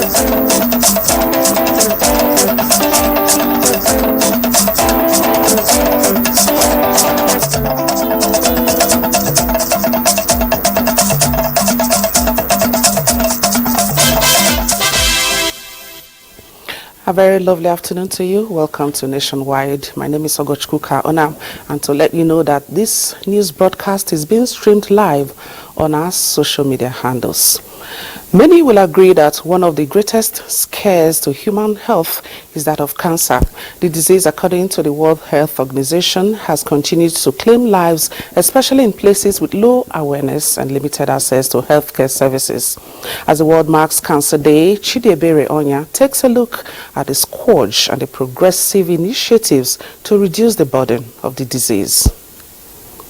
A very lovely afternoon to you. Welcome to Nationwide. My name is Ogochkuka Onam, and to let you know that this news broadcast is being streamed live on our social media handles. Many will agree that one of the greatest scares to human health is that of cancer. The disease, according to the World Health Organization, has continued to claim lives, especially in places with low awareness and limited access to healthcare services. As the world marks Cancer Day, Chidiebere Onya takes a look at the scourge and the progressive initiatives to reduce the burden of the disease.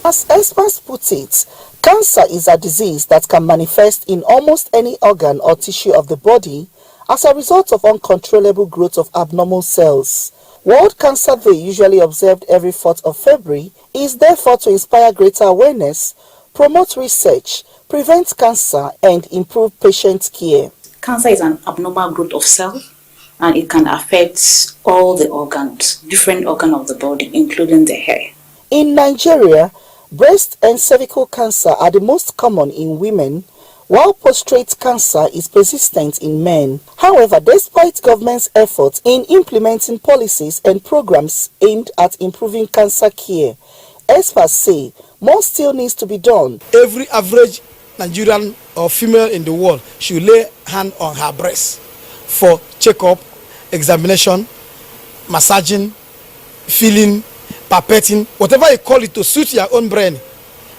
As experts put it, cancer is a disease that can manifest in almost any organ or tissue of the body as a result of uncontrollable growth of abnormal cells. World Cancer Day, usually observed every 4th of February, is therefore to inspire greater awareness, promote research, prevent cancer, and improve patient care. Cancer is an abnormal growth of cells, and it can affect all the organs, different organs of the body, including the hair. In Nigeria, breast and cervical cancer are the most common in women, while prostate cancer is persistent in men. However, despite government's efforts in implementing policies and programs aimed at improving cancer care, experts say more still needs to be done. Every average Nigerian or female in the world should lay hand on her breast for checkup, examination, massaging, feeling, pipetting, whatever you call it to suit your own brain.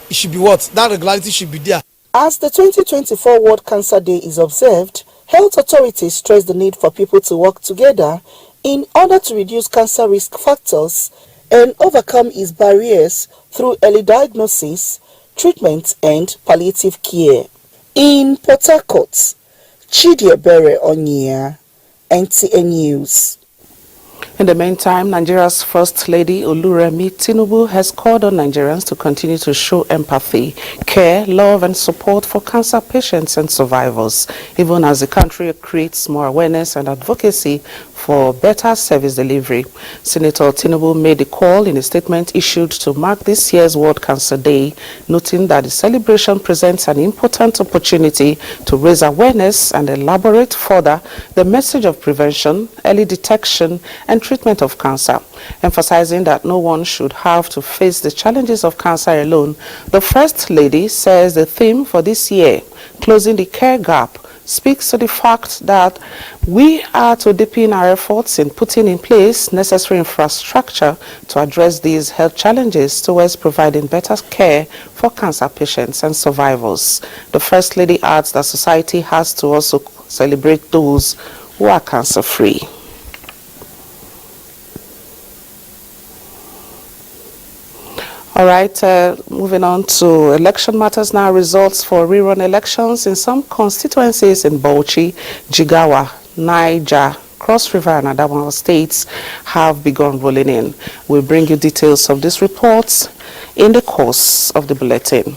It should be what? That regularity should be there. As the 2024 World Cancer Day is observed, health authorities stress the need for people to work together in order to reduce cancer risk factors and overcome its barriers through early diagnosis, treatment, and palliative care. In Port Harcourt, Chidiebere Onya, NTA News. In the meantime, Nigeria's First Lady Oluremi Tinubu has called on Nigerians to continue to show empathy, care, love and support for cancer patients and survivors, even as the country creates more awareness and advocacy for better service delivery. Senator Tinubu made the call in a statement issued to mark this year's World Cancer Day, noting that the celebration presents an important opportunity to raise awareness and elaborate further the message of prevention, early detection and treatment of cancer. Emphasizing that no one should have to face the challenges of cancer alone, the First Lady says the theme for this year, Closing the Care Gap, speaks to the fact that we are to deepen our efforts in putting in place necessary infrastructure to address these health challenges towards providing better care for cancer patients and survivors. The First Lady adds that society has to also celebrate those who are cancer-free. All right, moving on to election matters now. Results for rerun elections in some constituencies in Bauchi, Jigawa, Niger, Cross River and Adamawa states have begun rolling in. We'll bring you details of these reports in the course of the bulletin.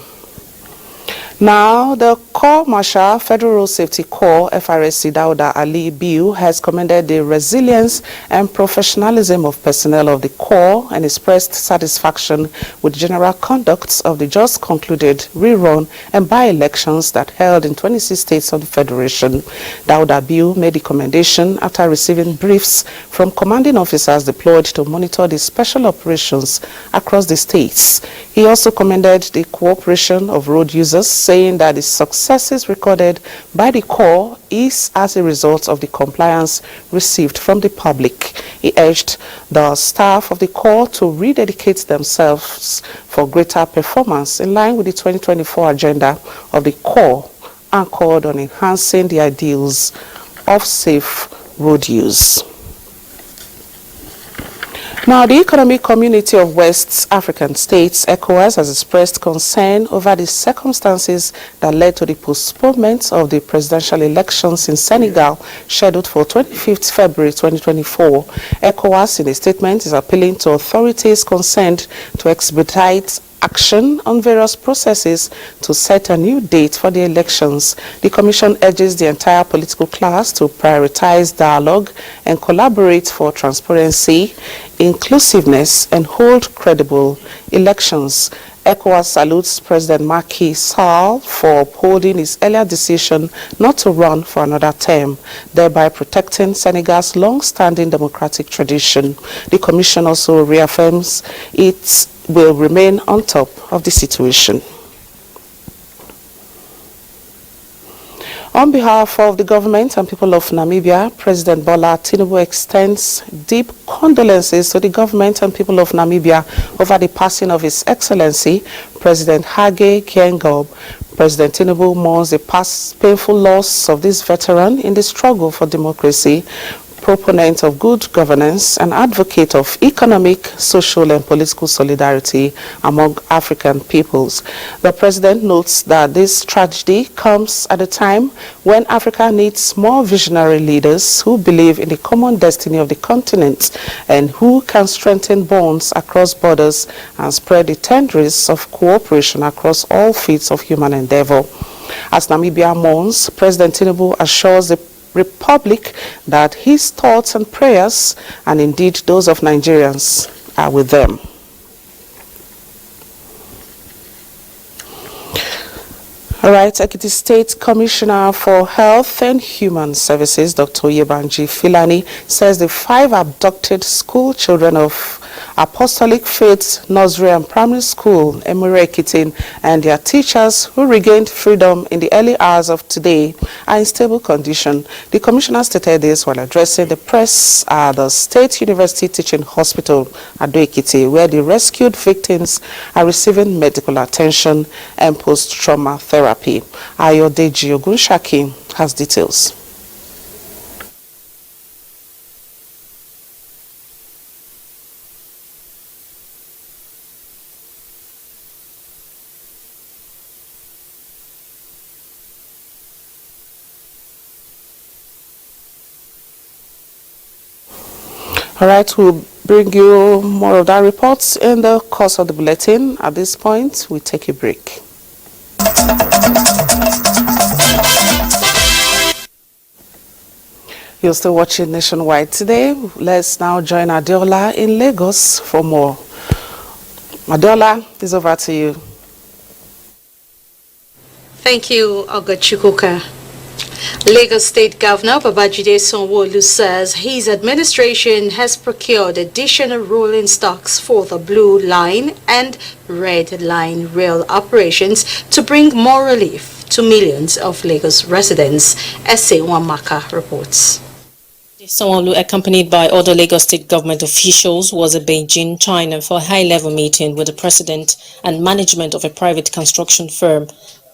Now, the Corps Marshal Federal Road Safety Corps, FRSC Dauda Ali Biu, has commended the resilience and professionalism of personnel of the Corps and expressed satisfaction with general conduct of the just concluded rerun and by-elections that held in 26 states of the Federation. Dauda Biu made the commendation after receiving briefs from commanding officers deployed to monitor the special operations across the states. He also commended the cooperation of road users, saying that the successes recorded by the Corps is as a result of the compliance received from the public. He urged the staff of the Corps to rededicate themselves for greater performance in line with the 2024 agenda of the Corps, anchored on enhancing the ideals of safe road use. Now, the Economic Community of West African States, ECOWAS, has expressed concern over the circumstances that led to the postponement of the presidential elections in Senegal, scheduled for 25th February 2024. ECOWAS, in a statement, is appealing to authorities concerned to expedite action on various processes to set a new date for the elections. The Commission urges the entire political class to prioritize dialogue and collaborate for transparency, inclusiveness, and hold credible elections. ECOWAS salutes President Macky Sall for upholding his earlier decision not to run for another term, thereby protecting Senegal's long-standing democratic tradition. The Commission also reaffirms it will remain on top of the situation. On behalf of the government and people of Namibia, President Bola Tinubu extends deep condolences to the government and people of Namibia over the passing of His Excellency, President Hage Geingob. President Tinubu mourns the painful loss of this veteran in the struggle for democracy, proponent of good governance and advocate of economic, social and political solidarity among African peoples. The president notes that this tragedy comes at a time when Africa needs more visionary leaders who believe in the common destiny of the continent and who can strengthen bonds across borders and spread the tendencies of cooperation across all fields of human endeavor. As Namibia mourns, President Tinubu assures the Republic that his thoughts and prayers, and indeed those of Nigerians, are with them. All right, Ekiti State Commissioner for Health and Human Services, Dr. Yebanji Filani, says the 5 abducted school children of Apostolic Faith Nursery and Primary School, Emure Ekiti, and their teachers who regained freedom in the early hours of today are in stable condition. The commissioner stated this while addressing the press at the State University Teaching Hospital at Ado Ekiti, where the rescued victims are receiving medical attention and post-trauma therapy. Ayodeji Ogunshaki has details. All right, we'll bring you more of that reports in the course of the bulletin. At this point, we take a break. You're still watching Nationwide today. Let's now join Adeola in Lagos for more. Adeola, it's over to you. Thank you, Ogochikuka. Lagos State Governor Babajide Sanwo-Olu says his administration has procured additional rolling stocks for the Blue Line and Red Line rail operations to bring more relief to millions of Lagos residents, S.A. Wamaka reports. Sanwo-Olu, accompanied by other Lagos State government officials, was in Beijing, China for a high-level meeting with the president and management of a private construction firm.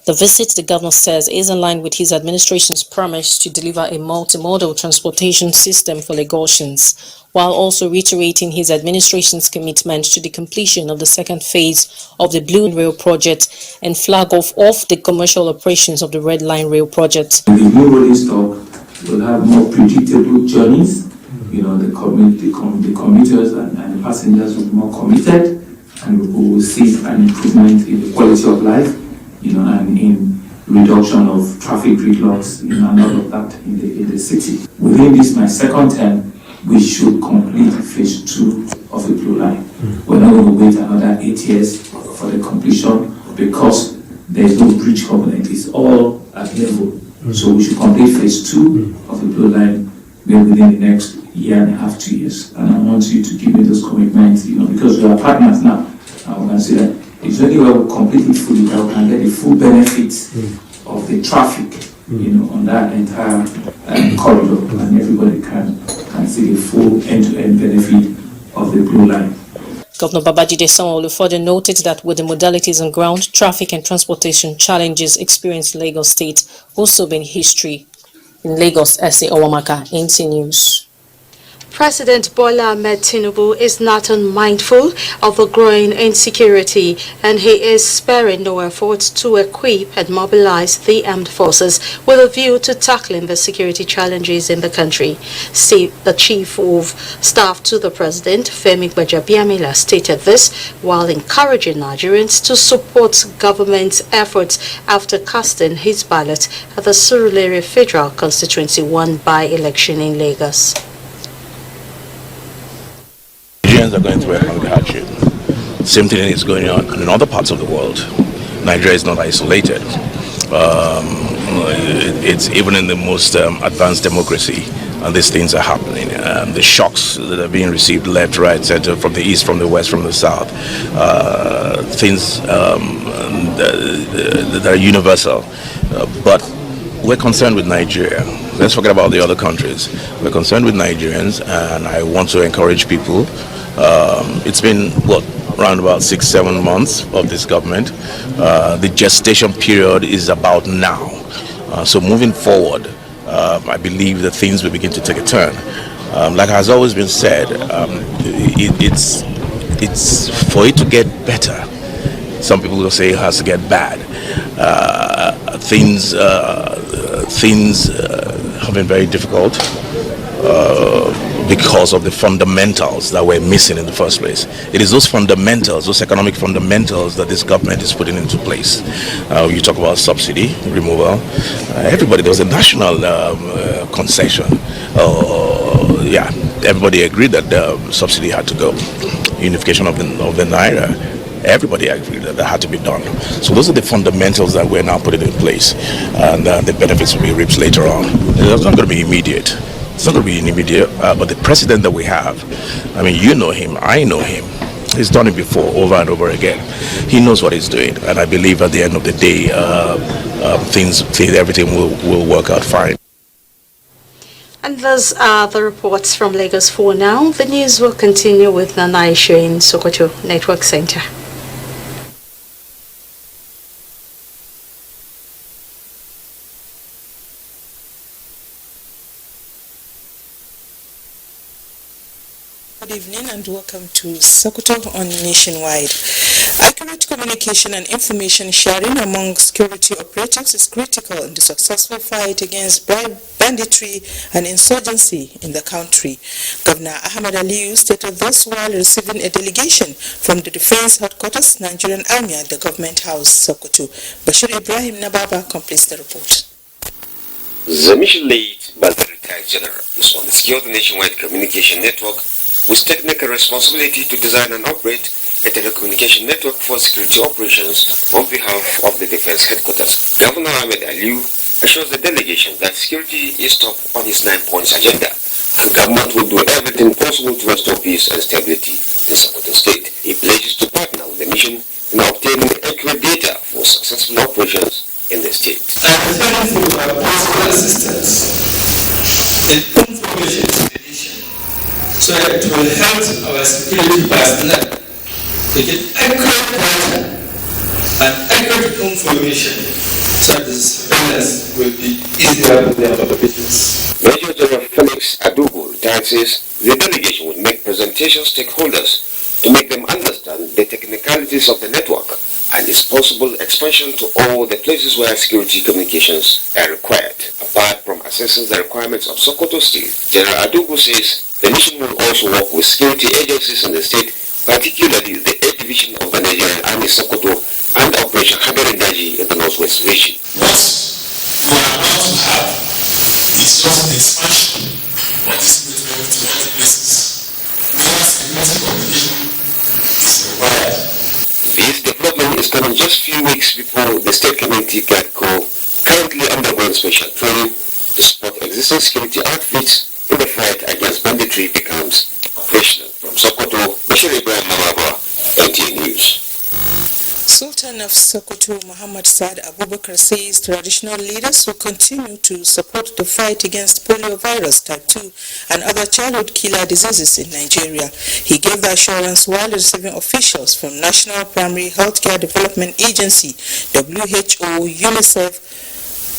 The visit, the governor says, is in line with his administration's promise to deliver a multimodal transportation system for Lagosians, while also reiterating his administration's commitment to the completion of the second phase of the Blue Rail project and flag off the commercial operations of the Red Line Rail project. The new rolling stock will have more predictable journeys. You know, the commuters and the passengers will be more committed, and we will see an improvement in the quality of life, you know, and in reduction of traffic gridlocks, you know, and all of that in the city. Within this, my second term, we should complete phase 2 of the Blue Line. We're not going to wait another 8 years for the completion because there is no bridge covenant. It's all at level. So we should complete phase 2 of the Blue Line maybe within the next year and a half, 2 years. And I want you to give me those commitments, you know, because we are partners now. And we can see that it's only when we complete it fully that we can get the full benefits of the traffic, you know, on that entire corridor, and everybody can see the full end-to-end benefit of the Blue Line. Governor Babajide Sanwo-Olu further noted that with the modalities on ground, traffic and transportation challenges experienced in Lagos State also been history. In Lagos, S.A. Owamaka, NTA News. President Bola Ahmed Tinubu is not unmindful of the growing insecurity, and he is sparing no efforts to equip and mobilize the armed forces with a view to tackling the security challenges in the country. The Chief of Staff to the President, Femi Gbajabiamila, stated this while encouraging Nigerians to support government's efforts after casting his ballot at the Surulere Federal Constituency 1 by-election in Lagos. Nigerians are going through economic hardship. Same thing is going on in other parts of the world. Nigeria is not isolated. It's even in the most advanced democracy, and these things are happening. The shocks that are being received left, right, center, from the east, from the west, from the south. Things that are universal. But we're concerned with Nigeria. Let's forget about the other countries. We're concerned with Nigerians, and I want to encourage people. It's been, around about 6-7 months of this government. The gestation period is about now. So moving forward, I believe that things will begin to take a turn. Like has always been said, it's for it to get better. Some people will say it has to get bad. Things have been very difficult because of the fundamentals that were missing in the first place. It is those fundamentals, those economic fundamentals, that this government is putting into place. You talk about subsidy removal. There was a national concession. Everybody agreed that the subsidy had to go. Unification of the naira. Everybody agreed that had to be done. So those are the fundamentals that we're now putting in place, and the benefits will be reaped later on. It's not going to be immediate. It's not going to be immediate, but the president that we have, I mean, you know him, I know him. He's done it before, over and over again. He knows what he's doing, and I believe at the end of the day, everything will work out fine. And those are the reports from Lagos for now. The news will continue with Nana Isho in Sokoto Network Center. Good evening and welcome to Sokoto on Nationwide. Accurate communication and information sharing among security operatives is critical in the successful fight against banditry and insurgency in the country. Governor Ahmed Aliyu stated this while receiving a delegation from the Defense Headquarters, Nigerian Army at the Government House, Sokoto. Bashir Ibrahim Nababa completes the report. The mission laid by the retired general is on the secure the nationwide communication network with technical responsibility to design and operate a telecommunication network for security operations on behalf of the Defense Headquarters. Governor Ahmed Aliyu assures the delegation that security is top on his 9 points agenda, and government will do everything possible to restore peace and stability in Sokoto State. He pledges to partner with the mission in obtaining accurate data for successful operations in the state. And thankful for possible assistance in information expedition, so that it will help our security personnel to get accurate data and accurate information, so that the surveillance will be easier for their business. Major General Felix Adugu retired says the delegation will make presentations to stakeholders to make them understand the technicalities of the network and its possible expansion to all the places where security communications are required. Apart from assessing the requirements of Sokoto State, General Adugu says the mission will also work with security agencies in the state, particularly the 8th Division of the Nigerian Army Sokoto and Operation Hagari in the Northwest region. What we are about to have is just an expansion of this network to other places where security communication is required. This development is coming just a few weeks before the State Community Guard Corps, currently undergoing special training to support existing security outfits in the fight against banditry, becomes operational. From Sokoto, Bashir Ibrahim Mawaba, NTA News. Sultan of Sokoto, Muhammad Saad Abubakar, says traditional leaders will continue to support the fight against poliovirus type 2 and other childhood killer diseases in Nigeria. He gave the assurance while receiving officials from National Primary Healthcare Development Agency, WHO, UNICEF,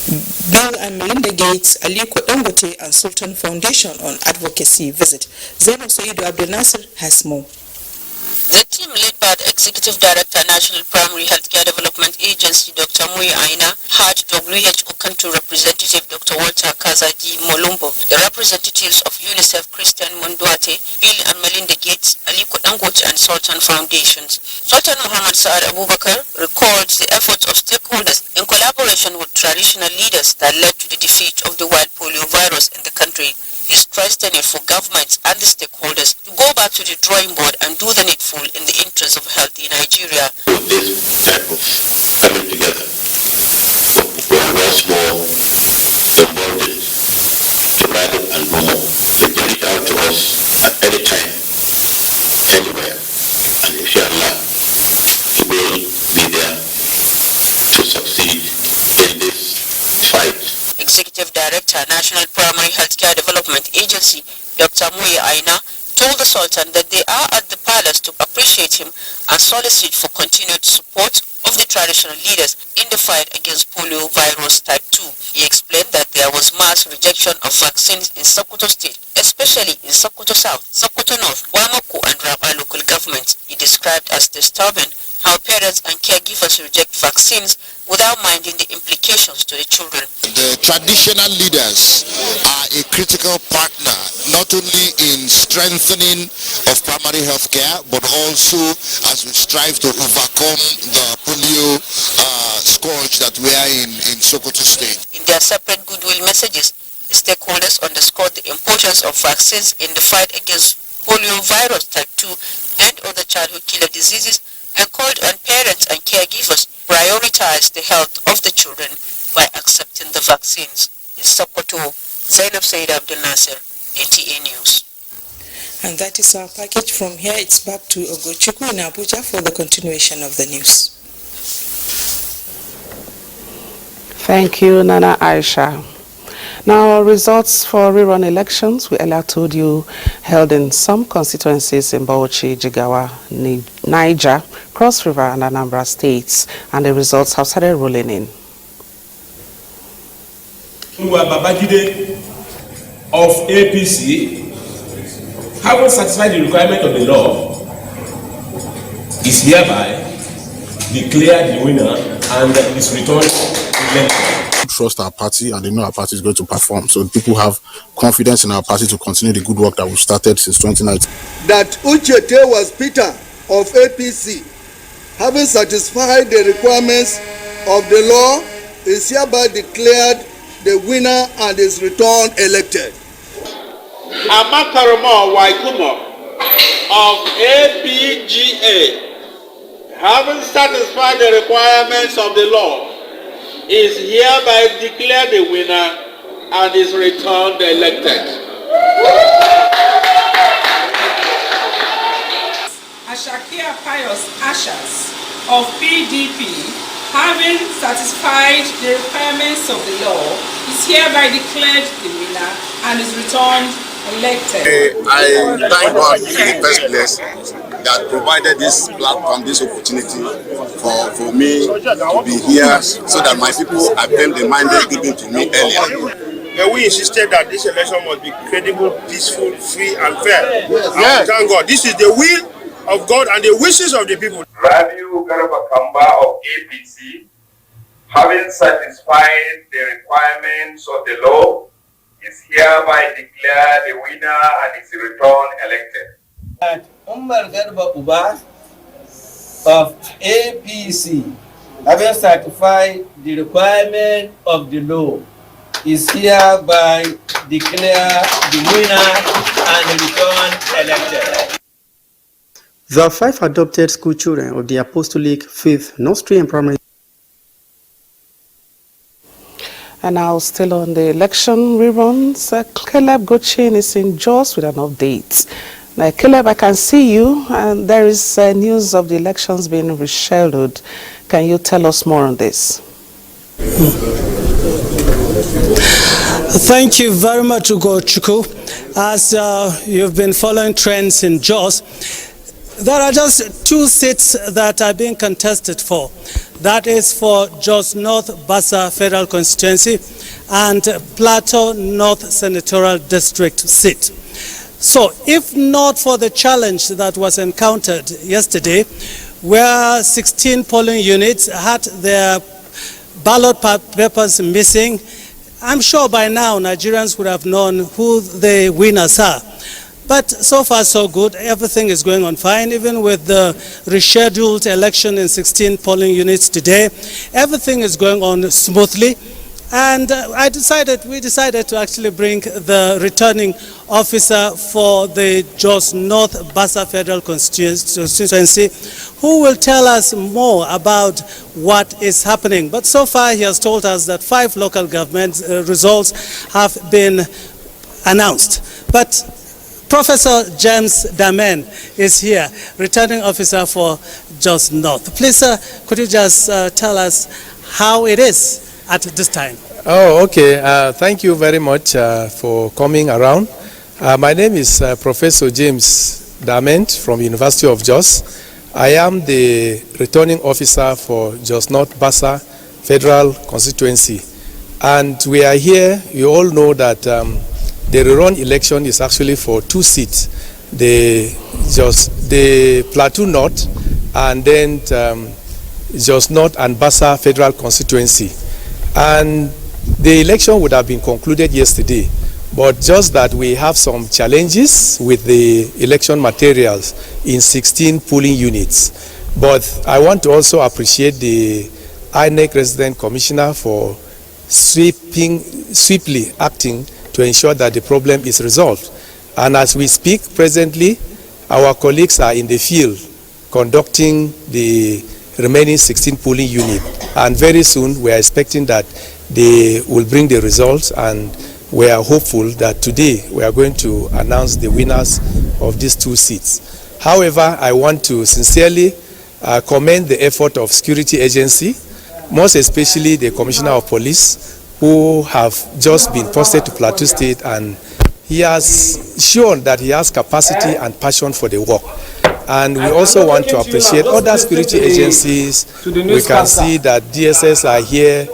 Bill and Melinda Gates, Aliko Dangote and Sultan Foundation on advocacy visit. Zainab Saidu Abdul Nasser has more. The team led by the Executive Director, National Primary Healthcare Development Agency, Dr. Mui Aina, had WHO Country Representative Dr. Walter Kazadi Molumbo, the representatives of UNICEF Christian Munduate, Bill and Melinda Gates, Aliko Dangote and Sultan Foundations. Sultan Muhammad Saad Abubakar recalled the efforts of stakeholders in collaboration with traditional leaders that led to the defeat of the wild polio virus in the country. He stressed the need for governments and the stakeholders to go back to the drawing board and do the needful in the interest of a healthy Nigeria. This type of coming together, we are once more emboldened to rise up and go more. They can reach out to us at any time, anywhere, and inshallah, we will be there to succeed in this fight. Executive Director, National Primary Healthcare Development Agency, Dr. Mui Aina, told the Sultan that they are at the palace to appreciate him and solicit for continued support of the traditional leaders in the fight against polio virus type 2. He explained that there was mass rejection of vaccines in Sokoto State, especially in Sokoto South, Sokoto North, Wamako and Raba local governments. He described as disturbing how parents and caregivers reject vaccines without minding the implications to the children. The traditional leaders are a critical partner, not only in strengthening of primary health care, but also as we strive to overcome the polio scourge that we are in Sokoto State. In their separate goodwill messages, the stakeholders underscored the importance of vaccines in the fight against polio virus type 2 and other childhood killer diseases, and called on parents and caregivers to prioritize the health of the children by accepting the vaccines. In Sokoto, Zainab Said Abdul Nasser, NTA News. And that is our package. From here, it's back to Ogochukwu in Abuja for the continuation of the news. Thank you, Nana Aisha. Now, results for rerun elections, we earlier told you, held in some constituencies in Bauchi, Jigawa, Niger, Cross River and Anambra states, and the results have started rolling in. Babajide of APC, having satisfied the requirement of the law, is hereby declared the winner and is returned elected. Trust our party and they know our party is going to perform. So people have confidence in our party to continue the good work that we've started since 2019. That Uchete was Peter of APC, having satisfied the requirements of the law, is hereby declared the winner and is returned elected. Amakaroma Waikumo of APGA, having satisfied the requirements of the law, is hereby declared the winner and is returned elected. Ashakia Pius Ashas of PDP, having satisfied the requirements of the law, is hereby declared the winner and is returned elected. I thank God in the first place that provided this platform, this opportunity for me to be here so that my people affirm the mandate given to me earlier. We insisted that this election must be credible, peaceful, free and fair. Yes. Thank God. This is the will of God and the wishes of the people. Rabiu Garabakamba of APC, having satisfied the requirements of the law, is hereby declared the winner and is returned elected. Umar Garba Uba of APC, having satisfied the requirement of the law, is hereby declared the winner and returned elected. There are 5 adopted school children of the Apostolic Faith Nursery and Primary. And now, still on the election reruns, Caleb Gochin is in Jos with an update. Now, Caleb, I can see you, and there is news of the elections being rescheduled. Can you tell us more on this? Thank you very much, Ugo Chukwu. As you've been following trends in Jos, There are just 2 seats that are being contested for. That is for Jos North Bassa Federal Constituency and Plateau North Senatorial District seat. So if not for the challenge that was encountered yesterday, where 16 polling units had their ballot papers missing, I'm sure by now Nigerians would have known who the winners are. But so far so good, everything is going on fine, even with the rescheduled election in 16 polling units today. Everything is going on smoothly. And we decided to actually bring the returning officer for the Jos North Bassa Federal Constituency, who will tell us more about what is happening. But so far he has told us that 5 local government results have been announced. But Professor James Damen is here, returning officer for Jos North. Please, sir, could you just tell us how it is at this time? Oh, okay. Thank you very much for coming around. My name is Professor James Dament from University of Jos. I am the returning officer for Jos North Bassa Federal Constituency. And we are here, you all know that the rerun election is actually for 2 seats, the Plateau North and then Jos North and Bassa Federal Constituency. And the election would have been concluded yesterday, but just that we have some challenges with the election materials in 16 polling units. But I want to also appreciate the INEC Resident Commissioner for swiftly acting to ensure that the problem is resolved. And as we speak presently, our colleagues are in the field conducting the remaining 16 polling units. And very soon we are expecting that they will bring the results, and we are hopeful that today we are going to announce the winners of these 2 seats. However, I want to sincerely commend the effort of security agency, most especially the Commissioner of Police, who have just been posted to Plateau State, and he has shown that he has capacity and passion for the work. And we also want to appreciate other security agencies. We can see that DSS are here,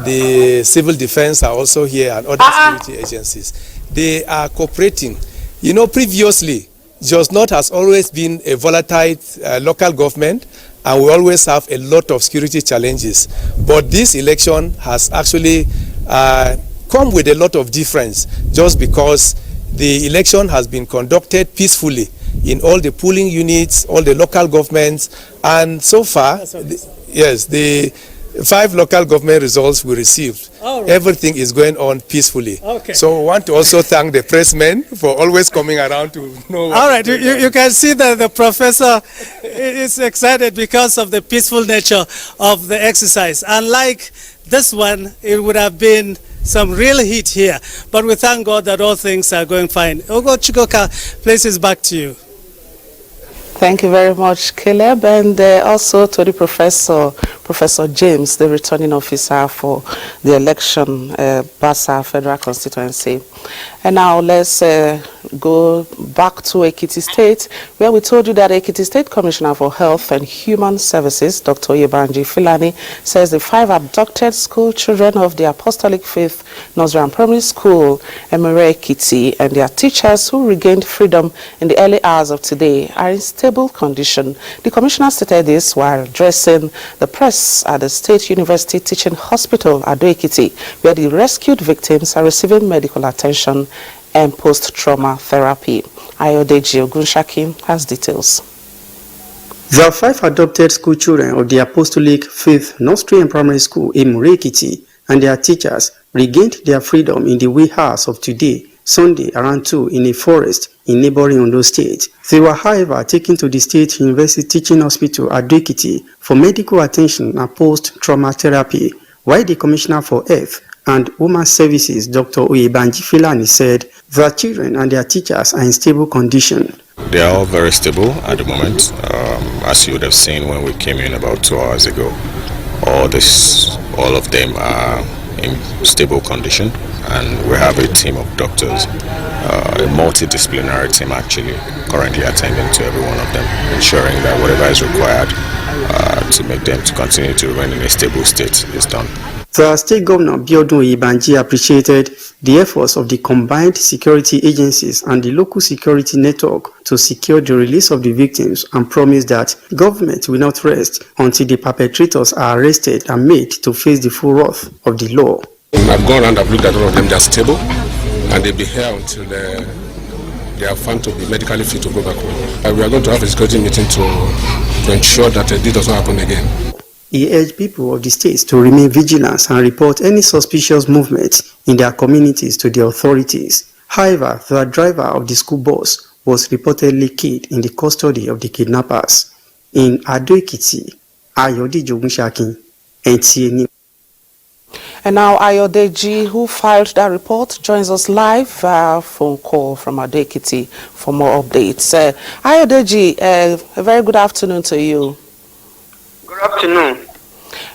the civil defense are also here, and other security agencies. They are cooperating. You know, previously, Jos North has always been a volatile local government, and we always have a lot of security challenges. But this election has actually come with a lot of difference, just because the election has been conducted peacefully in all the polling units, all the local governments, and so far, the 5 local government results we received. Right. Everything is going on peacefully. Okay. So we want to also thank the pressmen for always coming around to know. All right, you can see that the professor is excited because of the peaceful nature of the exercise. Unlike this one, it would have been some real heat here, but we thank God that all things are going fine. Ogo Chikoka, places back to you. Thank you very much, Caleb, and also to the Professor James, the returning officer for the election, Bassa Federal Constituency. And now let's go back to Ekiti State, where we told you that Ekiti State Commissioner for Health and Human Services, Dr. Oyebanji Filani, says the 5 abducted school children of the Apostolic Faith Nursery and Primary School, Emere Ekiti, and their teachers who regained freedom in the early hours of today are in stable condition. The commissioner stated this while addressing the press at the State University Teaching Hospital, Ado Ekiti, where the rescued victims are receiving medical attention and post-trauma therapy. Ayodeji Ogunshaki has details. The 5 adopted school children of the Apostolic Faith Nursery and Primary School in Emere Ekiti and their teachers regained their freedom in the wee hours of today, Sunday, around 2 in a forest in neighboring Ondo State. They were, however, taken to the State University Teaching Hospital at Ado Ekiti for medical attention and post-trauma therapy, while the Commissioner for Health and Women Services, Dr. Oyebanji Filani, said the children and their teachers are in stable condition. They are all very stable at the moment, as you would have seen when we came in about 2 hours ago. All of them are in stable condition, and we have a team of doctors, a multidisciplinary team actually, currently attending to every one of them, ensuring that whatever is required to make them to continue to remain in a stable state is done. The State Governor Biodun Oyebanji appreciated the efforts of the combined security agencies and the local security network to secure the release of the victims and promised that government will not rest until the perpetrators are arrested and made to face the full wrath of the law. I've gone around, I've looked at all of them, they're stable and they'll be here until they are found to be medically fit to go back home. We are going to have a security meeting to ensure that this does not happen again. He urged people of the states to remain vigilant and report any suspicious movement in their communities to the authorities. However, the driver of the school bus was reportedly killed in the custody of the kidnappers. In Ado-Ekiti, Ayode Ogunshakin, NTA News. And now Ayodeji, who filed that report, joins us live via phone call from Ado-Ekiti for more updates. Ayodeji, a very good afternoon to you. Good afternoon.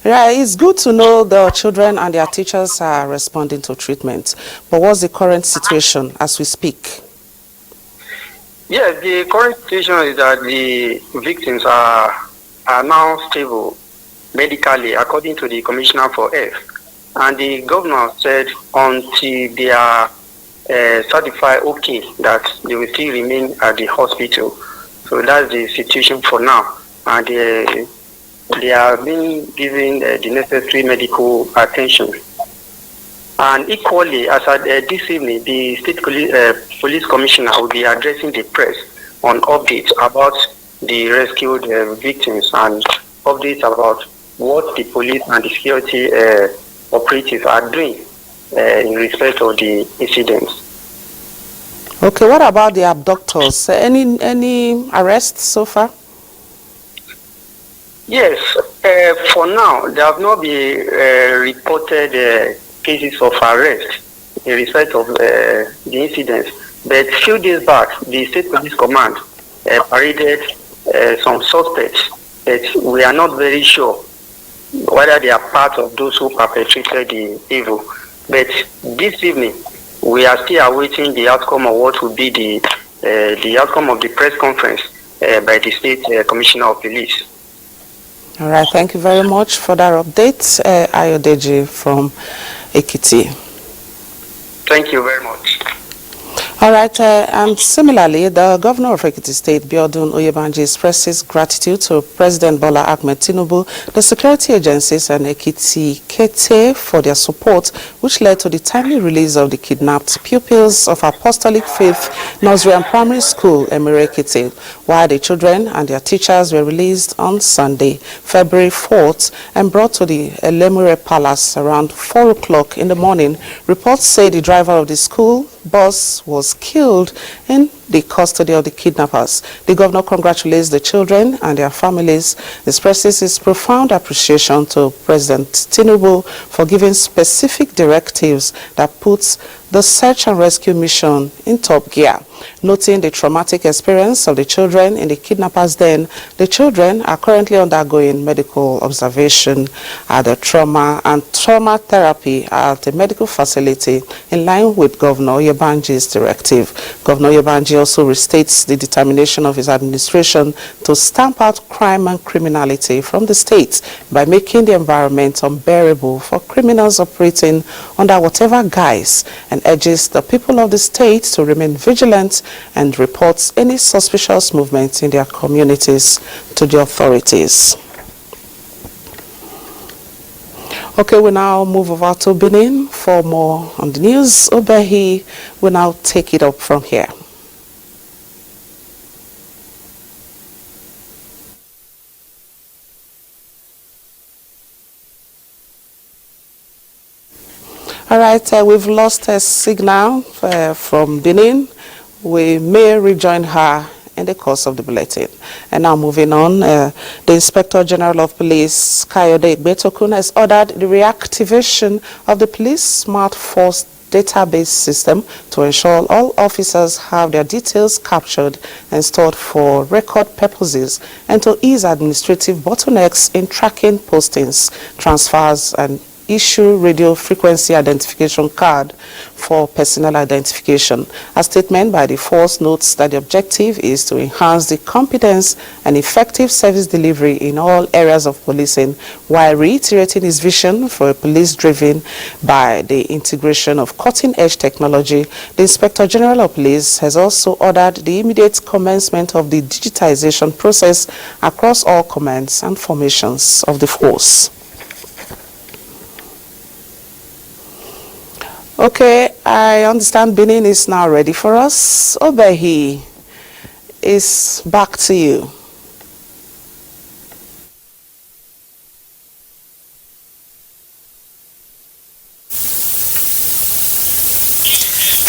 Yeah, it's good to know the children and their teachers are responding to treatment. But what's the current situation as we speak? Yes, the current situation is that the victims are now stable medically, according to the Commissioner for Health. And the governor said until they are certified okay, that they will still remain at the hospital. So that's the situation for now. And they are being given the necessary medical attention. And equally, as at this evening, the State Police Commissioner will be addressing the press on updates about the rescued victims and updates about what the police and the security operatives are doing in respect of the incidents. Okay, what about the abductors? Any arrests so far? Yes, for now, there have not been reported cases of arrest in respect of the incidents. But a few days back, the State Police Command paraded some suspects, but we are not very sure whether they are part of those who perpetrated the evil. But this evening, we are still awaiting the outcome of what will be the outcome of the press conference by the State Commissioner of Police. All right, thank you very much for that update, Ayodeji from Ekiti. Thank you very much. All right, and similarly, the governor of Ekiti State, Biodun Oyebanji, expresses gratitude to President Bola Ahmed Tinubu, the security agencies, and Ekiti Kete for their support, which led to the timely release of the kidnapped pupils of Apostolic Faith Nursery and Primary School, Emire Ekiti, while the children and their teachers were released on Sunday, February 4th, and brought to the Emire Palace around 4 o'clock in the morning. Reports say the driver of the school bus was killed in the custody of the kidnappers. The governor congratulates the children and their families, expresses his profound appreciation to President Tinubu for giving specific directives that puts the search and rescue mission in top gear. Noting the traumatic experience of the children in the kidnappers' den, the children are currently undergoing medical observation at the trauma therapy at the medical facility in line with Governor Oyebanji's directive. Governor Oyebanji also restates the determination of his administration to stamp out crime and criminality from the state by making the environment unbearable for criminals operating under whatever guise, and urges the people of the state to remain vigilant and report any suspicious movements in their communities to the authorities. Okay, we now move over to Benin for more on the news. Obehi will now take it up from here. All right, we've lost a signal from Benin. We may rejoin her in the course of the bulletin. And now moving on, the Inspector General of Police, Kayode Igbetokun, has ordered the reactivation of the Police Smart Force database system to ensure all officers have their details captured and stored for record purposes, and to ease administrative bottlenecks in tracking postings, transfers, and issue radio frequency identification card for personal identification. A statement by the force notes that the objective is to enhance the competence and effective service delivery in all areas of policing, while reiterating its vision for a police driven by the integration of cutting-edge technology. The Inspector General of Police has also ordered the immediate commencement of the digitization process across all commands and formations of the force. Okay, I understand Benin is now ready for us. Obehi is back to you.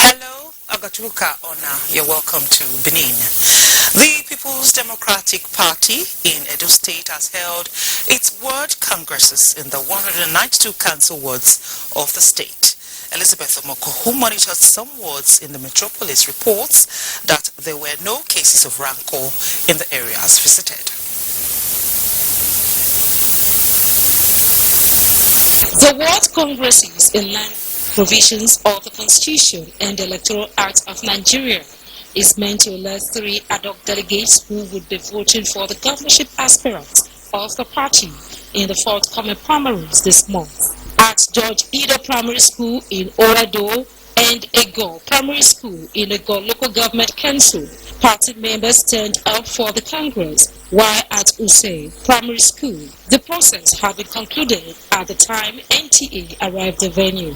Hello, Agaturuka Ona. You're welcome to Benin. The People's Democratic Party in Edo State has held its ward congresses in the 192 council wards of the state. Elizabeth Omoko, who monitors some wards in the metropolis, reports that there were no cases of rancor in the areas visited. The ward congresses in line with provisions of the Constitution and the Electoral Act of Nigeria is meant to elect 3 ad hoc delegates who would be voting for the governorship aspirants of the party in the forthcoming primaries this month. At George Ida Primary School in Orado and Ego Primary School in Ego Local Government Council, party members turned up for the Congress, while at Usei Primary School, the process had been concluded at the time NTA arrived the venue.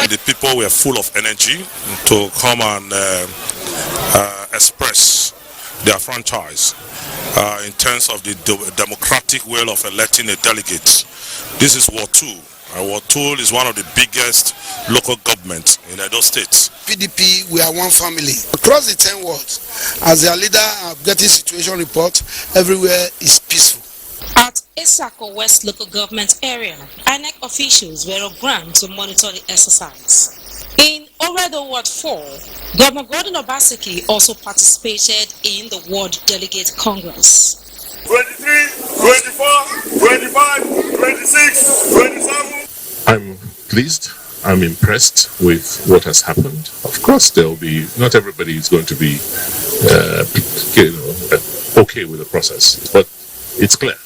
The people were full of energy to come and express their franchise in terms of the democratic way of electing a delegate. This is Ward 2. Ward 2 is one of the biggest local governments in Edo State. PDP, we are one family. Across the 10 wards, as their leader, I'm getting situation report, everywhere is peaceful. At Isako West Local Government Area, INEC officials were on ground to monitor the exercise. In Orado Ward 4, Governor Gordon Obaseki also participated in the Ward Delegate Congress. 23, 24, 25, 26, 27. I'm pleased. I'm impressed with what has happened. Of course, not everybody is going to be okay with the process, but it's clear.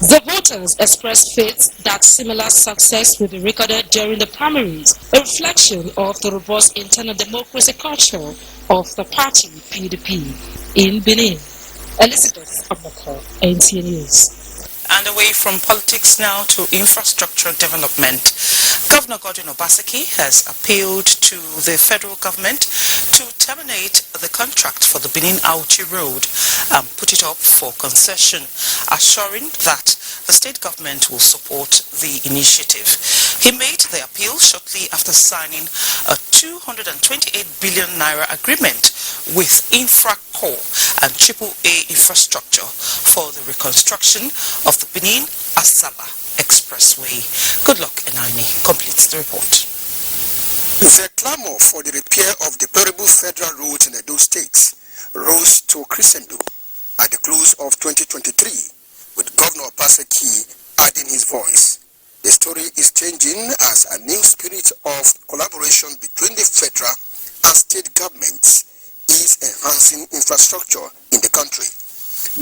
The voters expressed faith that similar success will be recorded during the primaries, a reflection of the robust internal democracy culture of the party PDP in Benin. Elizabeth Omoko, NTA News. And away from politics now to infrastructure development. Governor Gordon Obaseki has appealed to the federal government to terminate the contract for the Benin-Auchi Road and put it up for concession, assuring that the state government will support the initiative. He made the appeal shortly after signing a 228 billion naira agreement with Infracore and AAA Infrastructure for the reconstruction of the Benin-Asaba Expressway. Good luck, Enani completes the report. The clamor for the repair of deplorable federal roads in Edo State rose to crescendo at the close of 2023, with Governor Obaseki adding his voice. The story is changing as a new spirit of collaboration between the federal and state governments is enhancing infrastructure in the country.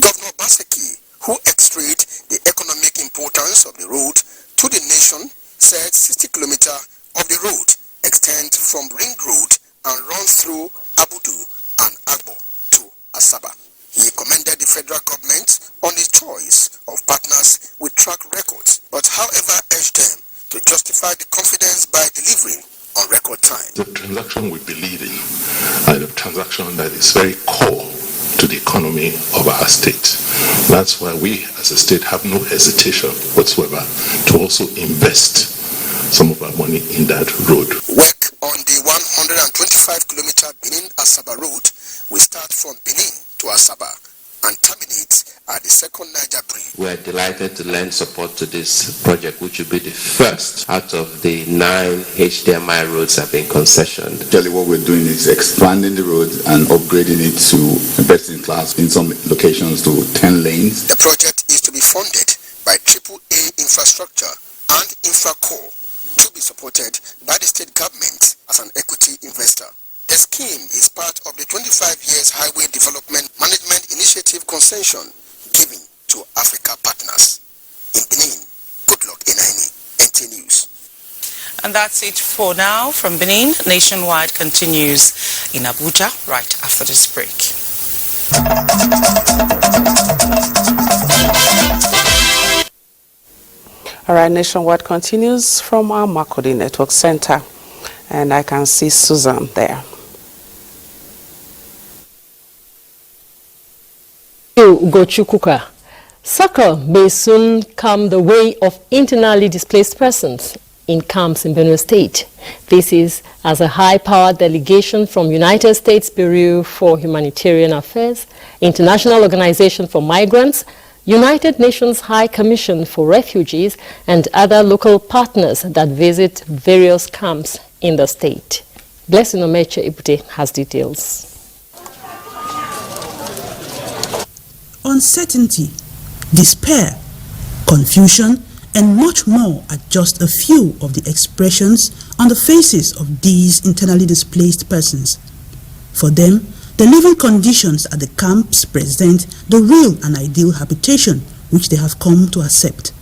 Governor Obaseki, who extolled the economic importance of the road to the nation, said 60 kilometers of the road extend from Ring Road and run through Abuja and Agbo to Asaba. He commended the federal government on its choice of partners with track records, but however urged them to justify the confidence by delivering on record time. The transaction we believe in, and a transaction that is very core to the economy of our state. That's why we as a state have no hesitation whatsoever to also invest some of our money in that road. Work on the 125-kilometer Benin-Asaba road will start from Benin to Asaba and terminate at the second Niger bridge. We are delighted to lend support to this project, which will be the first out of the 9 HDMI roads that have been concessioned. Actually, what we're doing is expanding the road and upgrading it to best in class in some locations to 10 lanes. The project is to be funded by AAA Infrastructure and Infracore, to be supported by the state government as an equity investor. The scheme is part of the 25 years Highway Development Management Initiative concession given to Africa partners. In Benin, Goodluck Enaini, NTA News. And that's it for now from Benin. Nationwide continues in Abuja right after this break. All right, Nationwide continues from our Makodi Network Center, and I can see Susan there. Ugochukuka. Soccer may soon come the way of internally displaced persons in camps in Benue State. This is as a high-powered delegation from United States Bureau for Humanitarian Affairs, International Organization for Migrants, United Nations High Commission for Refugees, and other local partners that visit various camps in the state. Blessing Omeche Ibute has details. Uncertainty, despair, confusion, and much more are just a few of the expressions on the faces of these internally displaced persons. For them, the living conditions at the camps present the real and ideal habitation which they have come to accept.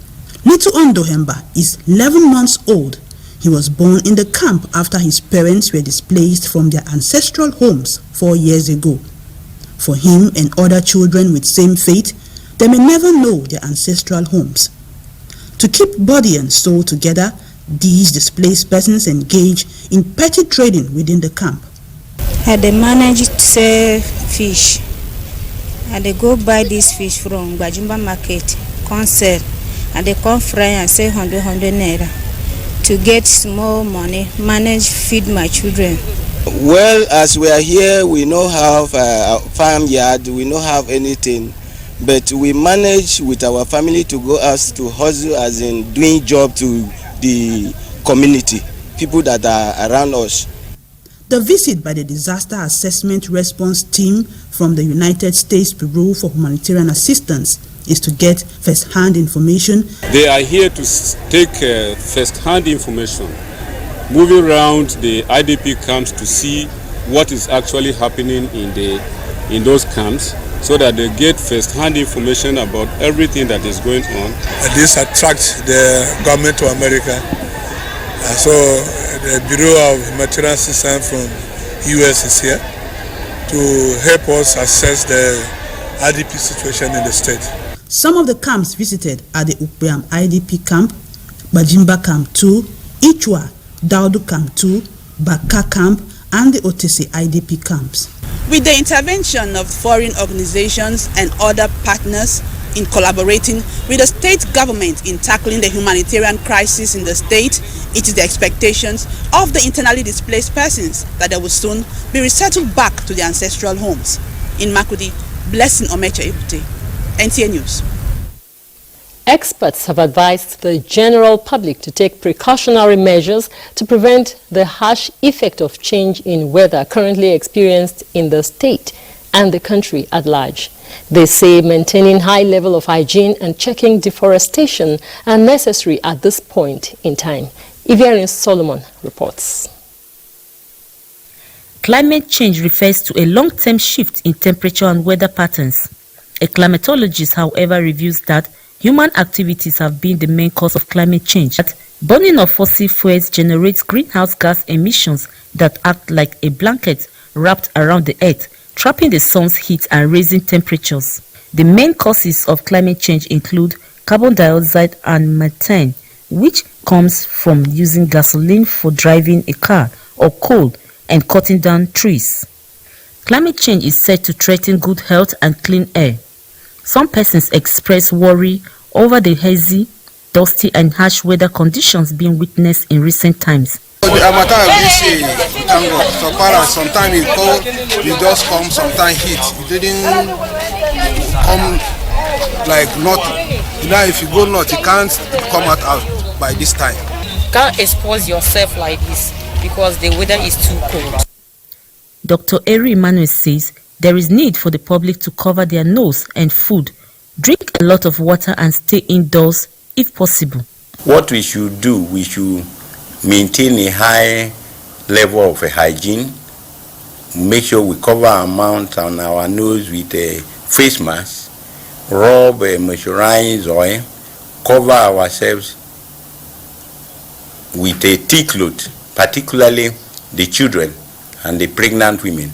Little Ondohemba is 11 months old. He was born in the camp after his parents were displaced from their ancestral homes 4 years ago. For him and other children with same fate, they may never know their ancestral homes. To keep body and soul together, these displaced persons engage in petty trading within the camp. They manage to sell fish. They go buy this fish from Bajimba market, come sell, and they come fry and sell 100 naira to get small money, manage feed my children. Well, as we are here, we don't have a farmyard, we don't have anything, but we manage with our family to go out to hustle, as in doing job to the community, people that are around us. The visit by the Disaster Assessment Response Team from the United States Bureau for Humanitarian Assistance is to get first-hand information. They are here to take first-hand information, moving around the IDP camps to see what is actually happening in those camps, so that they get first-hand information about everything that is going on. And this attracts the government of America. So the Bureau of Humanitarian Assistance from US is here to help us assess the IDP situation in the state. Some of the camps visited are the Ukbeam IDP camp, Bajimba camp 2, Ichwa, Daudu camp 2, Baka camp, and the Otese IDP camps. With the intervention of foreign organizations and other partners in collaborating with the state government in tackling the humanitarian crisis in the state, it is the expectations of the internally displaced persons that they will soon be resettled back to their ancestral homes. In Makudi, Blessing Omeche Ibute, NTA News. Experts have advised the general public to take precautionary measures to prevent the harsh effect of change in weather currently experienced in the state and the country at large. They say maintaining high level of hygiene and checking deforestation are necessary at this point in time. Iviarin Solomon reports. Climate change refers to a long-term shift in temperature and weather patterns. A climatologist, however, reviews that human activities have been the main cause of climate change. That burning of fossil fuels generates greenhouse gas emissions that act like a blanket wrapped around the earth, trapping the sun's heat and raising temperatures. The main causes of climate change include carbon dioxide and methane, which comes from using gasoline for driving a car, or coal, and cutting down trees. Climate change is said to threaten good health and clean air. Some persons express worry over the hazy, dusty, and harsh weather conditions being witnessed in recent times. The Amata of this year, thank God. So far as sometimes it cold, it just comes, sometimes heat. It didn't come like nothing. You know, if you go north, you can't come out by this time. Can't expose yourself like this because the weather is too cold. Dr. Eri Emmanuel says there is need for the public to cover their nose and food, drink a lot of water and stay indoors if possible. What we should do, we should maintain a high level of hygiene, make sure we cover our mouth and our nose with a face mask, rub moisturized oil, cover ourselves with a thick cloth, particularly the children and the pregnant women.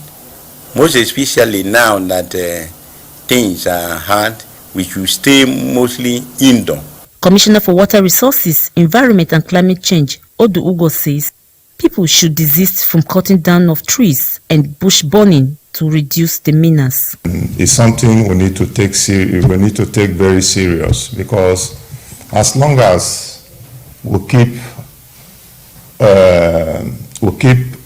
Most especially now that things are hard, we should stay mostly indoor. Commissioner for Water Resources, Environment and Climate Change, Odu Ugo, says people should desist from cutting down of trees and bush burning to reduce the menace. It's something we need to take very serious, because as long as we keep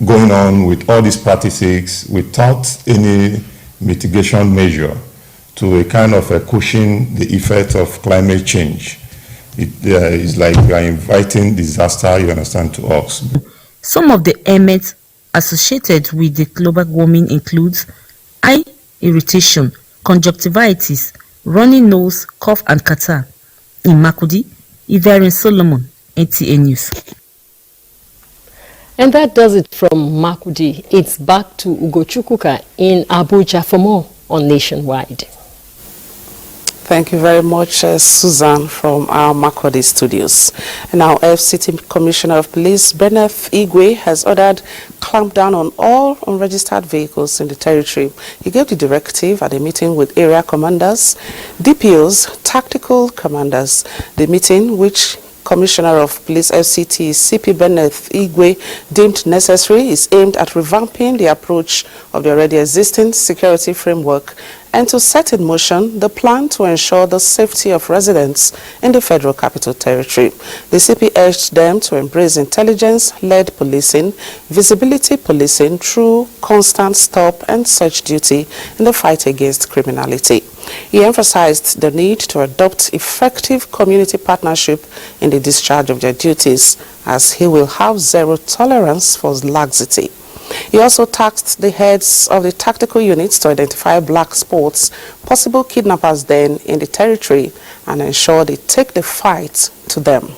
going on with all these practices without any mitigation measure to a kind of cushion the effect of climate change, it is like we are inviting disaster, you understand, to us. Some of the ailments associated with the global warming includes eye irritation, conjunctivitis, runny nose, cough and catarrh. In Makudi, Iverian Solomon, NTA News. And that does it from Makudi. It's back to Ugochukwuka in Abuja for more on Nationwide. Thank you very much, Susan, from our Makudi studios. And now, FCT Commissioner of Police Berneth Igwe has ordered clampdown on all unregistered vehicles in the territory. He gave the directive at a meeting with area commanders, DPOs, tactical commanders. The meeting, which Commissioner of Police FCT CP Berneth Igwe deemed necessary, is aimed at revamping the approach of the already existing security framework and to set in motion the plan to ensure the safety of residents in the Federal Capital Territory. The CP urged them to embrace intelligence-led policing, visibility policing through constant stop and search duty in the fight against criminality. He emphasized the need to adopt effective community partnership in the discharge of their duties, as he will have zero tolerance for laxity. He also tasked the heads of the tactical units to identify black spots, possible kidnappers then in the territory, and ensure they take the fight to them.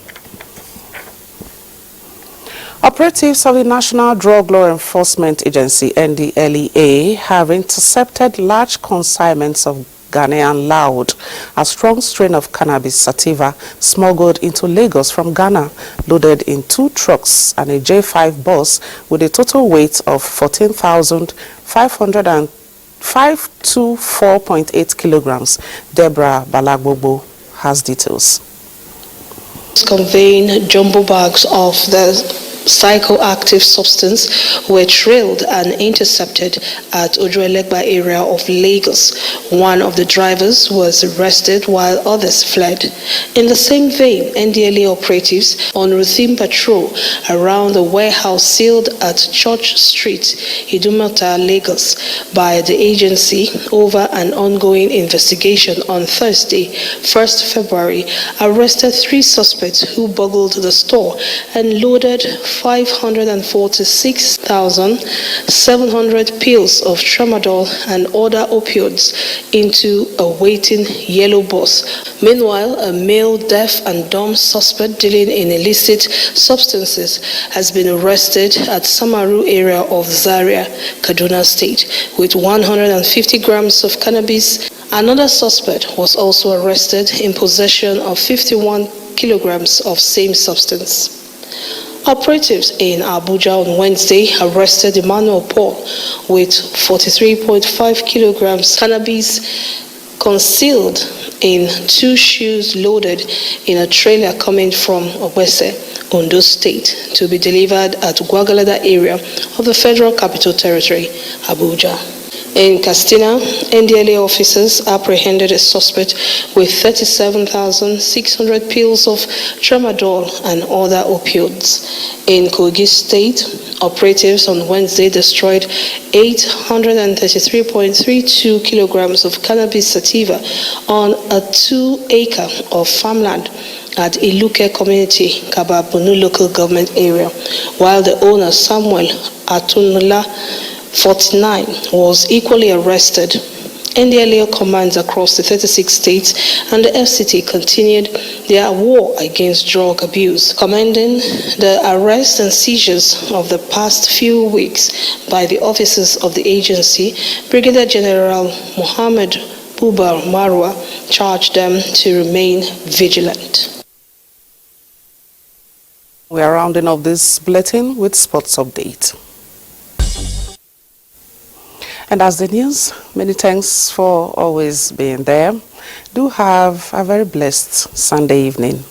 Operatives of the National Drug Law Enforcement Agency, NDLEA, have intercepted large consignments of Ghanaian loud, a strong strain of cannabis sativa smuggled into Lagos from Ghana, loaded in 2 trucks and a J5 bus with a total weight of 14,524.8 kilograms. Deborah Balagbobo has details. Conveying jumbo bags of the psychoactive substance were trailed and intercepted at Ojuelegba area of Lagos. One of the drivers was arrested while others fled. In the same vein, NDLA operatives on routine patrol around the warehouse sealed at Church Street, Idumota, Lagos, by the agency over an ongoing investigation on Thursday, 1st February, arrested 3 suspects who burgled the store and loaded 546,700 pills of tramadol and other opioids into a waiting yellow bus. Meanwhile, a male deaf and dumb suspect dealing in illicit substances has been arrested at Samaru area of Zaria, Kaduna State, with 150 grams of cannabis. Another suspect was also arrested in possession of 51 kilograms of same substance. Operatives in Abuja on Wednesday arrested Emmanuel Paul with 43.5 kilograms cannabis concealed in 2 shoes loaded in a trailer coming from Obese, Ondo State, to be delivered at Gwagwalada area of the Federal Capital Territory, Abuja. In Castina, NDLA officers apprehended a suspect with 37,600 pills of tramadol and other opioids. In Kogi State, operatives on Wednesday destroyed 833.32 kilograms of cannabis sativa on a 2-acre of farmland at Iluke Community, Kababunu local government area, while the owner, Samuel Atunula, 49, was equally arrested. NDLA commands across the 36 states and the FCT continued their war against drug abuse, commending the arrests and seizures of the past few weeks by the officers of the agency. Brigadier General Mohammed Bubar Marwa charged them to remain vigilant. We are rounding off this bulletin with sports update. And as the news, many thanks for always being there. Do have a very blessed Sunday evening.